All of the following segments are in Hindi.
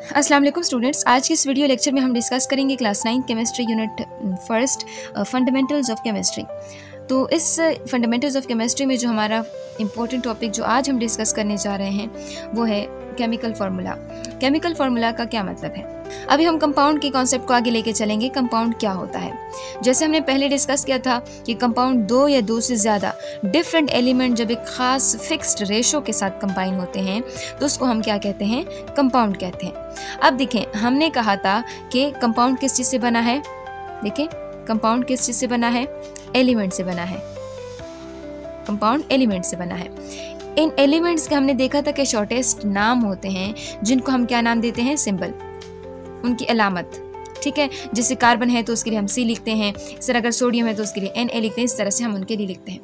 अस्सलाम वालेकुम स्टूडेंट्स। आज के इस वीडियो लेक्चर में हम डिस्कस करेंगे class 9 chemistry unit first fundamentals of chemistry. तो इस फंडामेंटल्स ऑफ केमिस्ट्री में जो हमारा इम्पोर्टेंट टॉपिक जो आज हम डिस्कस करने जा रहे हैं वो है केमिकल फार्मूला। केमिकल फार्मूला का क्या मतलब है? अभी हम कंपाउंड के कॉन्सेप्ट को आगे लेके चलेंगे। कंपाउंड क्या होता है? जैसे हमने पहले डिस्कस किया था कि कंपाउंड दो या दो से ज़्यादा डिफरेंट एलिमेंट जब एक ख़ास फिक्स्ड रेशो के साथ कंबाइन होते हैं तो उसको हम क्या कहते हैं? कंपाउंड कहते हैं। अब देखें, हमने कहा था कि कंपाउंड किस चीज़ से बना है। देखें, कंपाउंड किस चीज़ से बना है? एलिमेंट से बना है। कंपाउंड एलिमेंट से बना है। इन एलिमेंट्स के हमने देखा था कि शॉर्टेस्ट नाम होते हैं जिनको हम क्या नाम देते हैं? सिंबल, उनकी अलामत। ठीक है, जैसे कार्बन है तो उसके लिए हम C लिखते हैं, इस तरह अगर सोडियम है तो उसके लिए Na लिखते हैं, इस तरह से हम उनके लिए लिखते हैं।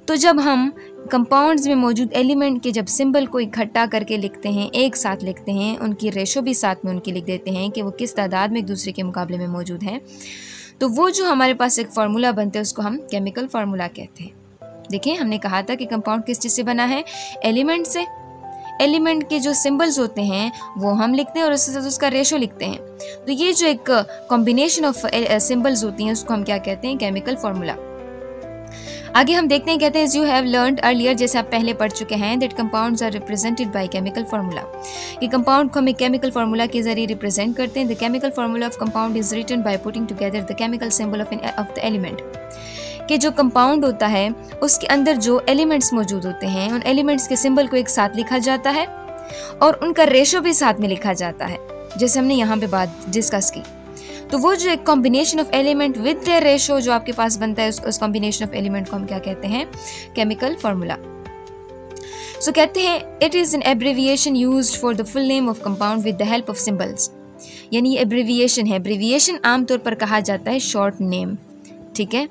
तो जब हम कंपाउंड्स में मौजूद एलिमेंट के जब सिंबल को इकट्ठा करके लिखते हैं, एक साथ लिखते हैं, उनकी रेशो भी साथ में उनकी लिख देते हैं कि वो किस तादाद में एक दूसरे के मुकाबले में मौजूद हैं, तो वो जो हमारे पास एक फार्मूला बनता है उसको हम केमिकल फार्मूला कहते हैं। देखिए, हमने कहा था कि कंपाउंड किस चीज़ से बना है? एलिमेंट से। एलिमेंट के जो सिंबल्स होते हैं वो हम लिखते हैं और उसके साथ उसका रेशो लिखते हैं। तो ये जो एक कॉम्बिनेशन ऑफ सिंबल्स होती हैं उसको हम क्या कहते हैं? Chemical formula. आगे हम देखते हैं, कहते हैं यू हैव लर्नड अर्लियर, जैसे आप पहले पढ़ चुके हैं, that compounds are represented by chemical formula. कि कंपाउंड को हम एक केमिकल फार्मूला के जरिए रिप्रेजेंट करते हैं। The chemical formula of compound is written by putting together the chemical symbol of the element. कि जो कंपाउंड होता है उसके अंदर जो एलिमेंट्स मौजूद होते हैं उन एलिमेंट्स के सिंबल को एक साथ लिखा जाता है और उनका रेशो भी साथ में लिखा जाता है, जैसे हमने यहाँ पे बात डिस्कस की। तो वो जो एक combination of element with their ratio जो आपके पास बनता है उस कॉम्बिनेशन ऑफ एलिमेंट को हम क्या कहते हैं? Chemical formula. सो कहते हैं it is an abbreviation used for the full name of compound with the help of symbols. यानी एब्रिविएशन है। एब्रिविएशन आमतौर पर कहा जाता है शॉर्ट नेम। ठीक है,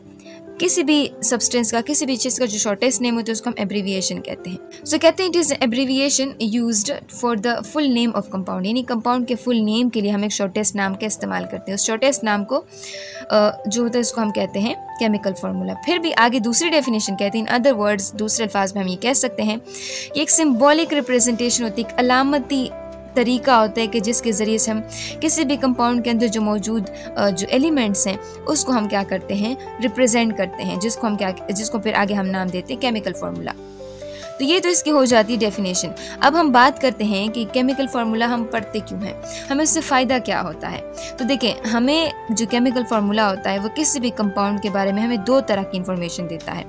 किसी भी सब्सटेंस का, किसी भी चीज़ का जो शॉर्टेस्ट नेम होता है उसको हम एब्रिविएशन कहते हैं। सो कहते हैं it is abbreviation used for the full name of compound. यानी कंपाउंड के फुल नेम के लिए हम एक शॉर्टेस्ट नाम का इस्तेमाल करते हैं। उस शॉर्टेस्ट नाम को जो होता है उसको हम कहते हैं केमिकल फार्मूला। फिर भी आगे दूसरी डेफिनेशन कहते हैं, इन अदर वर्ड्स, दूसरे अल्फाज में हम ये कह सकते हैं कि एक सिम्बॉलिक रिप्रेजेंटेशन होती है, एक अलामती तरीका होता है कि जिसके ज़रिए से हम किसी भी कंपाउंड के अंदर जो मौजूद जो एलिमेंट्स हैं उसको हम क्या करते हैं? रिप्रेजेंट करते हैं, जिसको फिर आगे हम नाम देते हैं केमिकल फार्मूला। तो ये तो इसकी हो जाती है डेफिनेशन। अब हम बात करते हैं कि केमिकल फार्मूला हम पढ़ते क्यों हैं, हमें उससे फ़ायदा क्या होता है। तो देखें, हमें जो केमिकल फार्मूला होता है वो किसी भी कंपाउंड के बारे में हमें दो तरह की इंफॉर्मेशन देता है।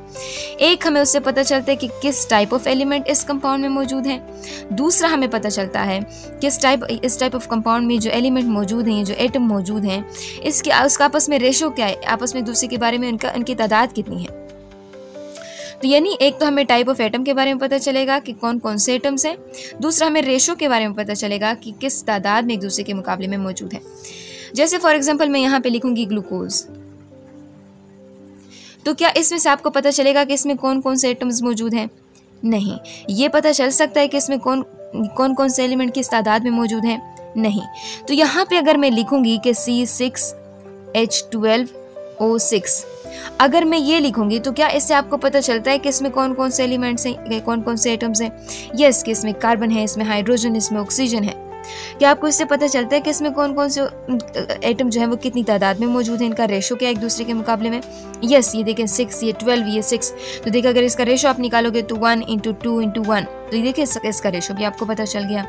एक, हमें उससे पता चलता है कि किस टाइप ऑफ एलिमेंट इस कंपाउंड में मौजूद है। दूसरा, हमें पता चलता है इस टाइप ऑफ कंपाउंड में जो एलिमेंट मौजूद हैं, जो एटम मौजूद हैं, उसका आपस में रेशो क्या है, आपस में दूसरे के बारे में उनकी तादाद कितनी है। तो यानी एक तो हमें टाइप ऑफ एटम के बारे में पता चलेगा कि कौन कौन से एटम्स हैं। दूसरा, हमें रेशो के बारे में पता चलेगा कि किस तादाद में एक दूसरे के मुकाबले में मौजूद है। जैसे फॉर एग्जांपल मैं यहाँ पे लिखूंगी ग्लूकोज, तो क्या इसमें से आपको पता चलेगा कि इसमें कौन कौन से एटम्स मौजूद हैं? नहीं। ये पता चल सकता है कि इसमें कौन कौन से एलिमेंट किस तादाद में मौजूद हैं? नहीं। तो यहाँ पे अगर मैं लिखूंगी कि C6H12O6, अगर मैं ये लिखूंगी तो क्या इससे आपको पता चलता है कि इसमें कौन कौन से एलिमेंट्स हैं, कौन कौन से एटम्स हैं? यस, कि इसमें कार्बन है, इसमें हाइड्रोजन, इसमें ऑक्सीजन है। क्या आपको इससे पता चलता है कि इसमें कौन कौन से एटम जो है वो कितनी तादाद में मौजूद है, इनका रेशो क्या है एक दूसरे के मुकाबले में? यस, ये देखें 6, ये 12, ये 6। तो देखिए, अगर इसका रेशो आप निकालोगे तो 1 × 2 × 1, तो ये देखिए इसका रेशो भी आपको पता चल गया।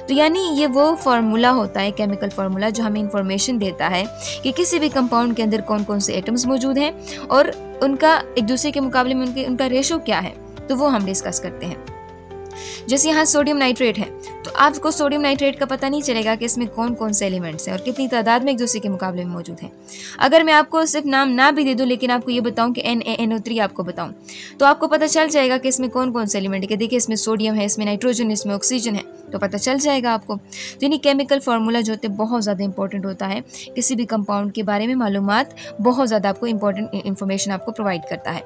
तो यानी ये वो फार्मूला होता है केमिकल फार्मूला जो हमें इंफॉर्मेशन देता है कि किसी भी कंपाउंड के अंदर कौन कौन से एटम्स मौजूद हैं और उनका एक दूसरे के मुकाबले में उनका रेशो क्या है, तो वो हम डिस्कस करते हैं। जैसे यहाँ सोडियम नाइट्रेट है, तो आपको सोडियम नाइट्रेट का पता नहीं चलेगा कि इसमें कौन कौन से एलिमेंट्स हैं और कितनी तादाद में एक दूसरे के मुकाबले में मौजूद हैं। अगर मैं आपको सिर्फ नाम ना भी दे दूं लेकिन आपको ये बताऊं कि NaNO3 आपको बताऊं, तो आपको पता चल जाएगा कि इसमें कौन कौन से एलिमेंट है। देखिए, इसमें सोडियम है, इसमें नाइट्रोजन, इसमें ऑक्सीजन है, तो पता चल जाएगा आपको। तो यानी केमिकल फार्मूला जो होते हैं बहुत ज़्यादा इंपॉर्टेंट होता है, किसी भी कंपाउंड के बारे में मालूमात बहुत ज़्यादा आपको इंपॉर्टेंट इन्फॉर्मेशन आपको प्रोवाइड करता है।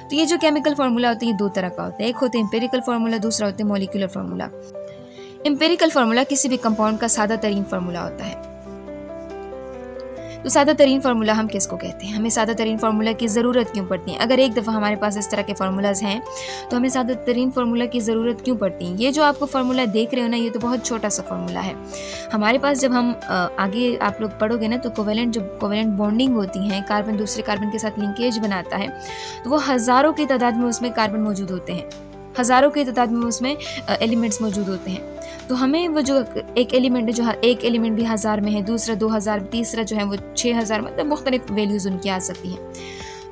तो ये जो केमिकल फार्मूला होता है ये दो तरह का होता है। एक होता है एम्पिरिकल फार्मूला, दूसरा होता है मॉलिक्यूलर फार्मूला। एम्पिरिकल फार्मूला किसी भी कंपाउंड का सादा तरीन फार्मूला होता है। तो सादा तरीन फार्मूला हम किसको कहते हैं, हमें सादा तरीन फार्मूला की ज़रूरत क्यों पड़ती है? अगर एक दफ़ा हमारे पास इस तरह के फार्मूलाज हैं तो हमें सादा तरीन फार्मूला की ज़रूरत क्यों पड़ती है? ये जो आपको फार्मूला देख रहे हो ना, ये तो बहुत छोटा सा फार्मूला है। हमारे पास जब हम आगे आप लोग पढ़ोगे ना, तो कोवेलेंट बॉन्डिंग होती हैं, कार्बन दूसरे कार्बन के साथ लिंकेज बनाता है, तो वो हज़ारों की तादाद में उसमें कार्बन मौजूद होते हैं, हज़ारों की तादाद में उसमें एलिमेंट्स मौजूद होते हैं। तो हमें वो जो एक एलिमेंट है, जो एक एलिमेंट भी 1000 में है, दूसरा 2000, तीसरा जो है वो 6000, मतलब मुख्तलिफ वैल्यूज़ उनकी आ सकती हैं।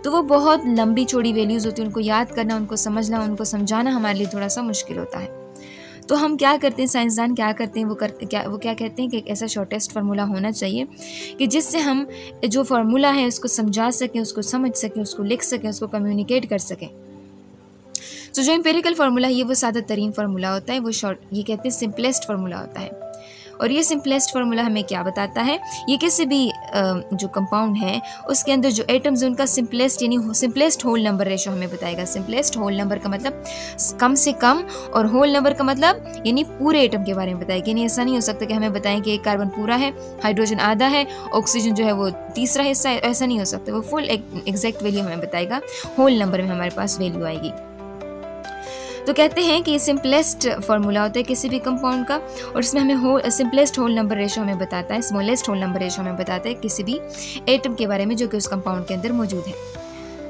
तो वो बहुत लंबी चौड़ी वैल्यूज़ होती हैं, उनको याद करना, उनको समझना, उनको समझाना हमारे लिए थोड़ा सा मुश्किल होता है। तो हम क्या करते हैं, साइंसदान क्या करते हैं, वो क्या कहते हैं कि एक ऐसा शॉर्टेस्ट फार्मूला होना चाहिए कि जिससे हम जो फार्मूला है उसको समझा सकें, उसको समझ सकें, उसको लिख सकें, उसको कम्युनिकेट कर सकें। तो जो एम्पिरिकल फार्मूला है ये वो सादा तरीन फार्मूला होता है, वो ये कहते हैं सिंपलेस्ट फार्मूला होता है। और ये सिंपलेस्ट फार्मूला हमें क्या बताता है, ये किसी भी जो कंपाउंड है उसके अंदर जो एटम्स हैं उनका सिंपलेस्ट यानी सिंपलेस्ट होल नंबर रेशो हमें बताएगा। सिंपलेस्ट होल नंबर का मतलब कम से कम, और होल नंबर का मतलब यानी पूरे एटम के बारे में बताएगा। यानी ऐसा नहीं हो सकता कि हमें बताएं कि एक कार्बन पूरा है, हाइड्रोजन आधा है, ऑक्सीजन जो है वो तीसरा हिस्सा है, ऐसा नहीं हो सकता। वो फुल एग्जैक्ट वैल्यू हमें बताएगा, होल नंबर में हमारे पास वैल्यू आएगी। तो कहते हैं कि ये सिंपलेस्ट फार्मूला होता है किसी भी कंपाउंड का, और इसमें हमें सिंपलेस्ट होल नंबर रेशो हमें बताता है, स्मॉलेस्ट होल नंबर रेशो हमें बताता है किसी भी एटम के बारे में जो कि उस कंपाउंड के अंदर मौजूद है।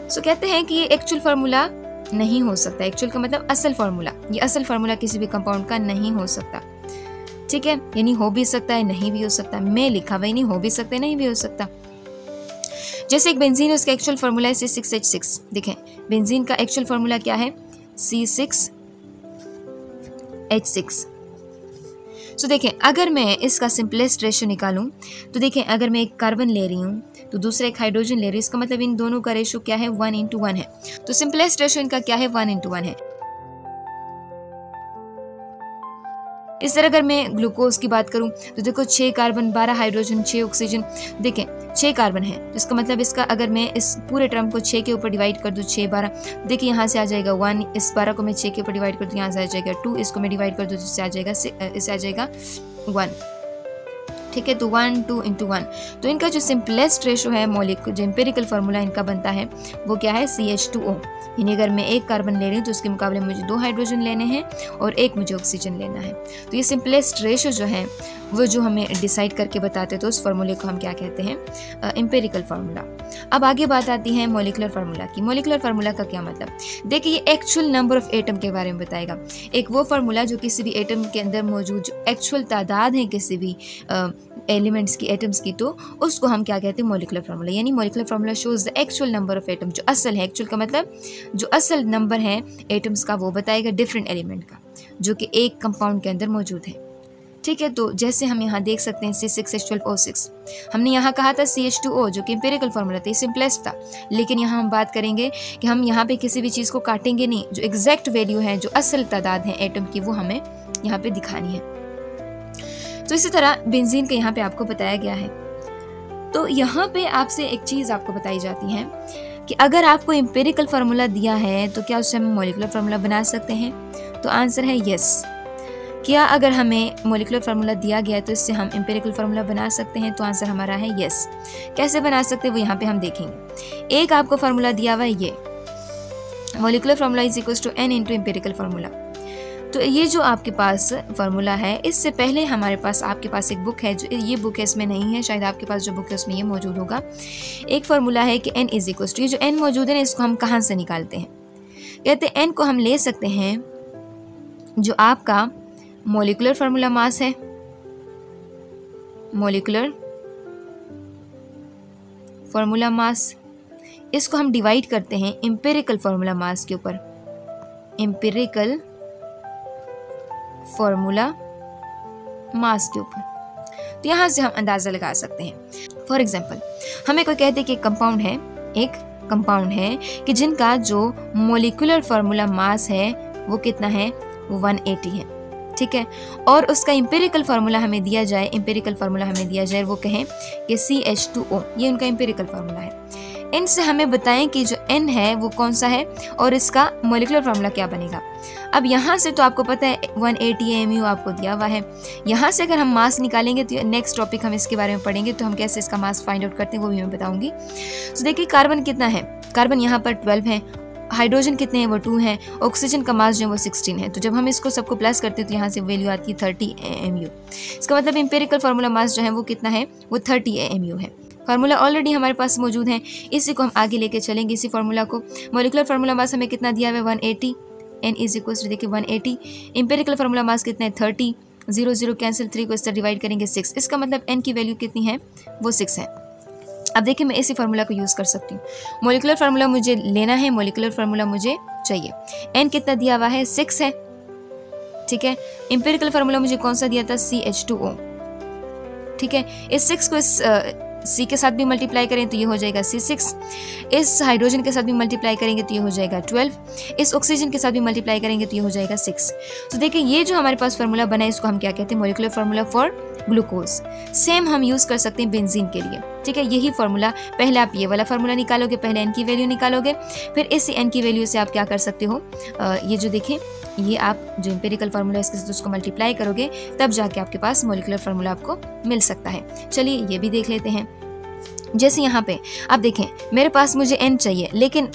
सो कहते हैं कि ये एक्चुअल फार्मूला नहीं हो सकता। एक्चुअल का मतलब असल फार्मूला, ये असल फार्मूला किसी भी कंपाउंड का नहीं हो सकता। ठीक है, यानी हो भी सकता है, नहीं भी हो सकता। मैं लिखा हुआ नहीं, हो भी सकता है, नहीं भी हो सकता। जैसे एक बेंजीन है, उसका एक्चुअल फार्मूला है C6H6। देखें बेंजीन का एक्चुअल फार्मूला क्या है, C6H6। सो देखें अगर मैं इसका सिंपलेस्ट रेशो निकालूं तो देखें अगर मैं एक कार्बन ले रही हूं तो दूसरा एक हाइड्रोजन ले रही हूं, इसका मतलब इन दोनों का रेशो क्या है, 1:1 है। तो सिंपलेस्ट रेशो इनका क्या है, 1:1 है। इस तरह अगर मैं ग्लूकोज की बात करूं तो देखो 6 कार्बन, 12 हाइड्रोजन, 6 ऑक्सीजन। देखें 6 कार्बन है, तो इसका मतलब इसका अगर मैं इस पूरे टर्म को 6 के ऊपर डिवाइड कर दूं, 6 12, देखिए यहाँ से आ जाएगा 1, इस 12 को मैं 6 के ऊपर डिवाइड कर दूं, यहाँ से आ जाएगा 2, इसको मैं डिवाइड कर दूं तो इससे आ जाएगा 1। ठीक है, तो 1 2 × 1। तो इनका जो सिंपलेस्ट रेशो है, जो एम्पिरिकल फार्मूला इनका बनता है वो क्या है, CH2O। यानी अगर मैं एक कार्बन ले रही हूँ तो उसके मुकाबले मुझे 2 हाइड्रोजन लेने हैं और एक मुझे ऑक्सीजन लेना है। तो ये सिंपलेस्ट रेशो जो है वो जो हमें डिसाइड करके बताते, तो उस फार्मूले को हम क्या कहते हैं, एम्पिरिकल फार्मूला। अब आगे बात आती है मॉलिक्यूलर फार्मूला की। मॉलिक्यूलर फार्मूला का क्या मतलब, देखिए ये एक्चुअल नंबर ऑफ एटम के बारे में बताएगा। एक वो फार्मूला जो किसी भी एटम के अंदर मौजूद जो एक्चुअल तादाद है किसी भी एलिमेंट्स की, एटम्स की, तो उसको हम क्या कहते हैं, मॉलिक्यूलर फार्मूला। यानी molecular formula shows the actual number of atom, जो असल है, एक्चुअल का मतलब जो असल नंबर है एटम्स का वो बताएगा डिफरेंट एलिमेंट का जो कि एक कंपाउंड के अंदर मौजूद है। ठीक है, तो जैसे हम यहाँ देख सकते हैं C6H12O6, हमने यहाँ कहा था CH2O जो कि एम्पिरिकल फार्मूला था, ये सिंपलेस्ट था। लेकिन यहाँ हम बात करेंगे कि हम यहाँ पे किसी भी चीज़ को काटेंगे नहीं, जो एग्जैक्ट वैल्यू है, जो असल तादाद है एटम की, वो हमें यहाँ पे दिखानी है। तो इसी तरह बेंजीन का यहाँ पे आपको बताया गया है। तो यहाँ पे आपसे एक चीज़ आपको बताई जाती है कि अगर आपको एम्पिरिकल फार्मूला दिया है तो क्या उससे हम मॉलिक्यूलर फार्मूला बना सकते हैं? तो आंसर है यस। क्या अगर हमें मॉलिक्यूलर फार्मूला दिया गया है तो इससे हम एम्पिरिकल फार्मूला बना सकते हैं? तो आंसर हमारा है यस। कैसे बना सकते हैं वो यहाँ पे हम देखेंगे। एक आपको फार्मूला दिया हुआ है, ये molecular formula is equals to n into empirical formula. तो ये जो आपके पास फार्मूला है, इससे पहले हमारे पास आपके पास एक बुक है, जो ये बुक है इसमें नहीं है, शायद आपके पास जो बुक है उसमें ये मौजूद होगा। एक फार्मूला है कि n इज इक्वल्स टू, ये जो n मौजूद है ना, इसको हम कहाँ से निकालते हैं? कहते हैं n को हम ले सकते हैं जो आपका मॉलिक्यूलर फार्मूला मास है, मॉलिक्यूलर फार्मूला मास, इसको हम डिवाइड करते हैं एम्पिरिकल फार्मूला मास के ऊपर, एम्पिरिकल फार्मूला मास के ऊपर। तो यहाँ से हम अंदाज़ा लगा सकते हैं। फॉर एग्जांपल हमें कोई कहते हैं कि एक कंपाउंड है कि जिनका जो मॉलिक्यूलर फार्मूला मास है वो कितना है, वो 180 है। ठीक है, और उसका एम्पिरिकल फार्मूला हमें दिया जाए, वो कहें कि CH2O, ये उनका एम्पिरिकल फार्मूला है। इन से हमें बताएं कि जो n है वो कौन सा है और इसका मॉलिक्यूलर फार्मूला क्या बनेगा। अब यहाँ से तो आपको पता है 180 AMU आपको दिया हुआ है। यहाँ से अगर हम मास निकालेंगे तो नेक्स्ट टॉपिक हम इसके बारे में पढ़ेंगे, तो हम कैसे इसका मास फाइंड आउट करते हैं वो भी मैं बताऊंगी। तो देखिए कार्बन कितना है, कार्बन यहाँ पर 12 है, हाइड्रोजन कितने हैं वो 2 हैं, ऑक्सीजन का मास जो है वो 16 है। तो जब हम इसको सबको प्लस करते हैं तो यहाँ से वैल्यू आती है 30 AMU। इसका मतलब एम्पिरिकल फार्मूला मास जो है वो कितना है, वो 30 AMU है। फार्मूला ऑलरेडी हमारे पास मौजूद है, इसी को हम आगे लेके चलेंगे, इसी फार्मूला को। मॉलिक्यूलर फार्मूला मास हमें कितना दिया हुआ है 180, n इज इक्वल्स टू देखिए 180। एम्पिरिकल फार्मूला मास कितना है 30, 0 0 कैंसिल, 3 को इस तरह डिवाइड करेंगे 6। इसका मतलब n की वैल्यू कितनी है, वो 6 है। अब देखिए मैं इसी फार्मूला को यूज़ कर सकती हूँ। मॉलिक्यूलर फार्मूला मुझे लेना है, मॉलिक्यूलर फार्मूला मुझे चाहिए। n कितना दिया हुआ है 6 है, ठीक है। एम्पिरिकल फार्मूला मुझे कौन सा दिया था CH2O, ठीक है। इस 6 को इस C के साथ भी मल्टीप्लाई करें तो ये हो जाएगा C6, इस हाइड्रोजन के साथ भी मल्टीप्लाई करेंगे तो ये हो जाएगा 12, इस ऑक्सीजन के साथ भी मल्टीप्लाई करेंगे तो ये हो जाएगा 6। तो देखिए ये जो हमारे पास फार्मूला बना है इसको हम क्या कहते हैं, molecular formula for glucose. Same हम यूज़ कर सकते हैं बेंजीन के लिए, ठीक है। यही फार्मूला, पहले आप ये वाला फार्मूला निकालोगे, पहले n की वैल्यू निकालोगे, फिर इस n की वैल्यू से आप क्या कर सकते हो, ये जो देखें ये आप जो एम्पिरिकल फार्मूला इसके साथ उसको मल्टीप्लाई करोगे तब जाके आपके पास मॉलिक्यूलर फार्मूला आपको मिल सकता है। चलिए ये भी देख लेते हैं। जैसे यहाँ पे आप देखें मेरे पास मुझे n चाहिए, लेकिन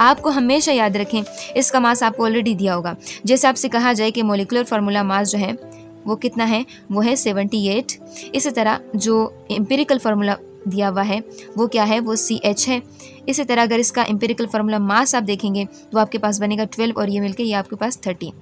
आपको हमेशा याद रखें इसका मास आपको ऑलरेडी दिया होगा। जैसे आपसे कहा जाए कि मॉलिक्यूलर फार्मूला मास जो है वो कितना है, वो है 78। इसी तरह जो एम्पिरिकल फार्मूला दिया हुआ है वो क्या है, वो CH है। इसी तरह अगर इसका एम्पिरिकल फार्मूला मास आप देखेंगे तो आपके पास बनेगा 12 और ये मिलके ये आपके पास 30।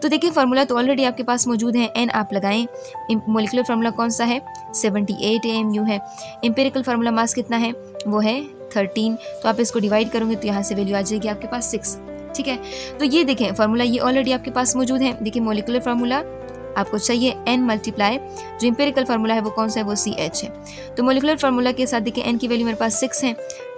तो देखिए फार्मूला तो ऑलरेडी आपके पास मौजूद है, n आप लगाएं। मॉलिक्यूलर फार्मूला कौन सा है, 78 AMU है। एम्पिरिकल फार्मूला मास कितना है, वो है 13। तो आप इसको डिवाइड करोगे तो यहाँ से वैल्यू आ जाएगी आपके पास 6, ठीक है। तो ये देखें फार्मूला ये ऑलरेडी आपके पास मौजूद है। देखिए मॉलिक्यूलर फार्मूला आपको चाहिए n मल्टीप्लाई जो एम्पिरिकल फार्मूला है वो कौन सा है, वो CH है। तो मॉलिक्यूलर फार्मूला के साथ देखिए n की वैल्यू मेरे पास 6 है,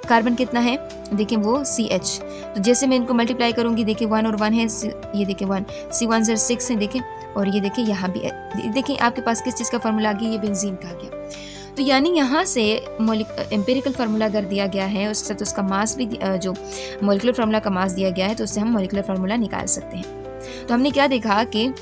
कार्बन कितना है देखिए वो CH। तो जैसे मैं इनको मल्टीप्लाई करूंगी देखिए 1 और 1 है, ये देखिए 1 C1 से 6 है देखिए, और ये देखिए यहाँ भी देखिए आपके पास किस चीज़ का फार्मूला आ गया, ये बेंजीन का आ गया। तो यानी यहाँ से एम्पिरिकल फार्मूला अगर दिया गया है उसके साथ उसका मास भी जो मॉलिक्यूलर फार्मूला का मास दिया गया है तो उससे हम मॉलिक्यूलर फार्मूला निकाल सकते हैं। तो हमने क्या देखा कि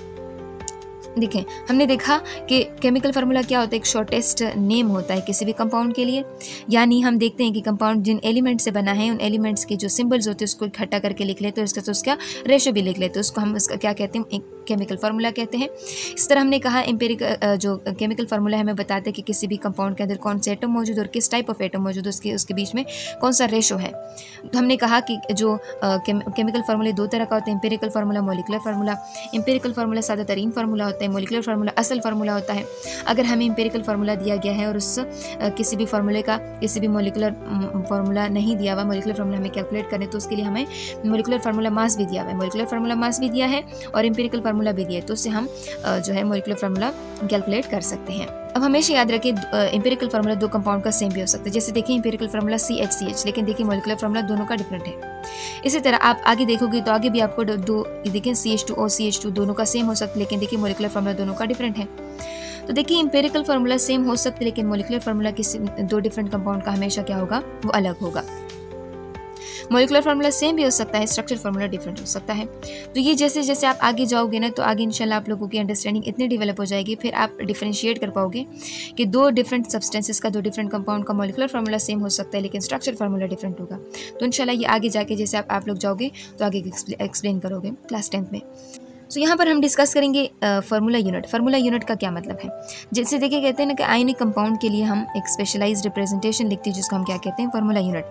देखें हमने देखा कि केमिकल फार्मूला क्या होता है, एक शॉर्टेस्ट नेम होता है किसी भी कंपाउंड के लिए। यानी हम देखते हैं कि कंपाउंड जिन एलिमेंट से बना है उन एलिमेंट्स के जो सिंबल्स होते हैं उसको इकट्ठा करके लिख लेते हैं, उसका तो उसका रेशो भी लिख लेते हैं, उसको हम उसका क्या कहते हैं, एक केमिकल फार्मूला कहते हैं। इस तरह हमने कहा एम्पिरिकल जो केमिकल फार्मूला हमें बताते हैं कि किसी भी कंपाउंड के अंदर कौन से एटम मौजूद और किस टाइप ऑफ एटम मौजूद, उसके बीच में कौन सा रेशो है। तो हमने कहा कि जो केमिकल फार्मूले दो तरह का होता है, empirical formula, molecular formula. Empirical formula सादा तरीन फार्मूला होता है, मॉलिक्यूलर फार्मूला असल फार्मूला होता है। अगर हमें एम्पिरिकल फार्मूला दिया गया है और उस किसी भी फार्मूले का किसी भी मॉलिक्यूलर फार्मूला नहीं दिया हुआ, मॉलिक्यूलर फार्मूला हमें कैलकुलेट करें तो उसके लिए हमें मॉलिक्यूलर फार्मूला मास भी दिया हुआ है, मॉलिक्यूलर फार्मूला मास भी दिया है और एम्पिरिकल फार्मूला भी दिया है, तो उससे हम जो है मॉलिक्यूलर फार्मूला कैलकुलेट कर सकते हैं। अब हमेशा याद रखें एम्पिरिकल फार्मूला दो कंपाउंड का सेम भी हो सकता है। जैसे देखिए एम्पिरिकल फार्मूला CH, लेकिन देखिए मॉलिक्यूलर फार्मूला दोनों का डिफरेंट है। इसी तरह आप आगे देखोगे तो आगे भी आपको दो देखिए CH2O CH2 दोनों का सेम हो सकता है, लेकिन देखिए मॉलिक्यूलर फार्मूला दोनों का डिफरेंट है। तो देखिए एम्पिरिकल फार्मूला सेम हो सकता है लेकिन मॉलिक्यूलर फार्मूला किसी दो डिफरेंट कंपाउंड का हमेशा क्या होगा, वो अलग होगा। मॉलिक्यूलर फार्मूला सेम भी हो सकता है, स्ट्रक्चर फार्मूला डिफरेंट हो सकता है। तो ये जैसे जैसे आप आगे जाओगे ना तो आगे इंशाल्लाह आप लोगों की अंडरस्टैंडिंग इतनी डेवलप हो जाएगी, फिर आप डिफरेंशिएट कर पाओगे कि दो डिफरेंट सब्सटेंसेस का, दो डिफरेंट कंपाउंड का मॉलिक्यूलर फार्मूला सेम हो सकता है लेकिन स्ट्रक्चर फार्मूला डिफरेंट होगा। तो इंशाल्लाह ये आगे जाके जैसे आप लोग जाओगे तो आगे एक्सप्लेन करोगे क्लास 10th में। सो यहाँ पर हम डिस्कस करेंगे फार्मूला यूनिट। फार्मूला यूनिट का क्या मतलब है, जैसे देखिए कहते हैं ना कि आयनिक कंपाउंड के लिए हम एक स्पेशलाइज्ड रिप्रेजेंटेशन लिखते हैं जिसको हम क्या कहते हैं, फार्मूला यूनिट।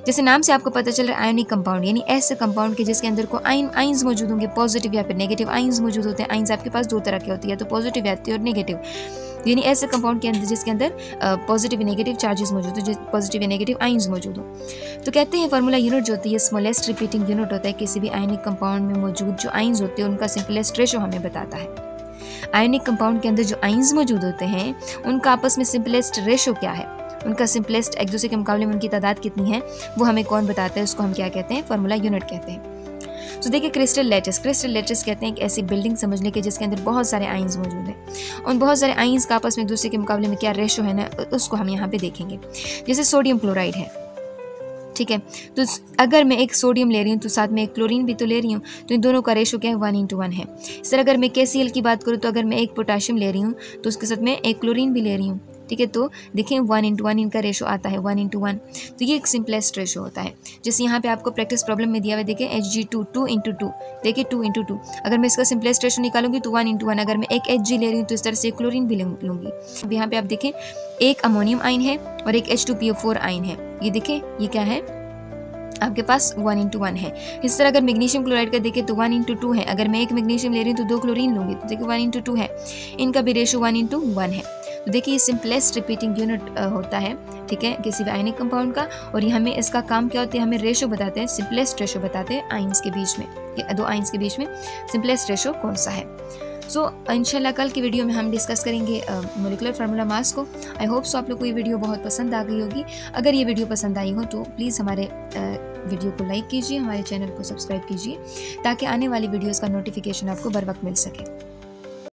जैसे नाम से आपको पता चल रहा है आयनिक कंपाउंड, यानी ऐसे कंपाउंड के जिसके अंदर को आइंस मौजूद होंगे, पॉजिटिव या फिर नेगेटिव आइंस मौजूद होते हैं। आइंस आपके पास दो तरह के होती है, तो पॉजिटिव आती है और नेगेटिव, यानी ऐसे कंपाउंड के अंदर जिसके अंदर पॉजिटिव या नेगेटिव चार्जेस मौजूद हो, पॉजिटिव या नेगेटिव आइंस मौजूद हो। तो कहते हैं फार्मूला यूनिट जो होती है स्मॉलेस्ट रिपीटिंग यूनिट होता है, किसी भी आयनिक कंपाउंड में मौजूद जो आइंस होते हैं उनका सिंपलेस्ट रेशो हमें बताता है। आयनिक कंपाउंड के अंदर जो आइंस मौजूद होते हैं उनका आपस में सिंपलेस्ट रेशो क्या है, उनका सिंपलेस्ट एक दूसरे के मुकाबले में उनकी तादाद कितनी है, वो हमें कौन बताता है, उसको हम क्या कहते हैं, फार्मूला यूनिट कहते हैं। तो देखिए क्रिस्टल लैटिस कहते हैं एक ऐसी बिल्डिंग समझ लें कि जिसके अंदर बहुत सारे आइंस मौजूद हैं। उन बहुत सारे आइंस का आपस में एक दूसरे के मुकाबले में क्या रेशो है ना, उसको हम यहाँ पे देखेंगे। जैसे सोडियम क्लोराइड है, ठीक है। तो अगर मैं एक सोडियम ले रही हूँ तो साथ में एक क्लोरीन भी तो ले रही हूँ, तो इन दोनों का रेशो क्या है 1:1 है। इस तरह अगर मैं KCl की बात करूँ तो अगर मैं एक पोटाशियम ले रही हूँ तो उसके साथ में एक क्लोरीन भी ले रही हूँ, ठीक है। तो देखें 1:1 इनका रेशो आता है 1:1। तो ये एक सिंपलेस्ट रेशो होता है। जैसे यहाँ पे आपको प्रैक्टिस प्रॉब्लम में दिया हुआ है, देखिए Hg2 2:2, देखिए 2:2। अगर मैं इसका सिंपलेस्ट रेशो निकालूंगी तो 1:1। अगर मैं एक Hg ले रही हूँ तो इस तरह से क्लोरीन भी लूँगी। अब यहाँ पे आप देखें एक अमोनियम आयन है और एक H2PO4 आयन है। ये देखें ये क्या है, आपके पास 1:1 है। इस तरह अगर मैग्नीशियम क्लोराइड का देखें तो 1:2 है। अगर मैं एक मैग्नीशियम ले रही हूँ तो 2 क्लोरीन लूँगी, तो देखिए 1:2 है। इनका भी रेशो 1:1 है। तो देखिए ये सिंपलेस्ट रिपीटिंग यूनिट होता है, ठीक है, किसी भी आयनिक कंपाउंड का। और ये हमें इसका काम क्या होता है, हमें रेशो बताते हैं, सिंपलेस्ट रेशो बताते हैं आयंस के बीच में, दो आयंस के बीच में सिंपलेस्ट रेशो कौन सा है। सो इंशाल्लाह कल की वीडियो में हम डिस्कस करेंगे मोलिकुलर फार्मूला मास को। आई होप सो आप लोग को ये वीडियो बहुत पसंद आ गई होगी। अगर ये वीडियो पसंद आई हो तो प्लीज़ हमारे वीडियो को लाइक कीजिए, हमारे चैनल को सब्सक्राइब कीजिए ताकि आने वाली वीडियोस का नोटिफिकेशन आपको बर वक्त मिल सके।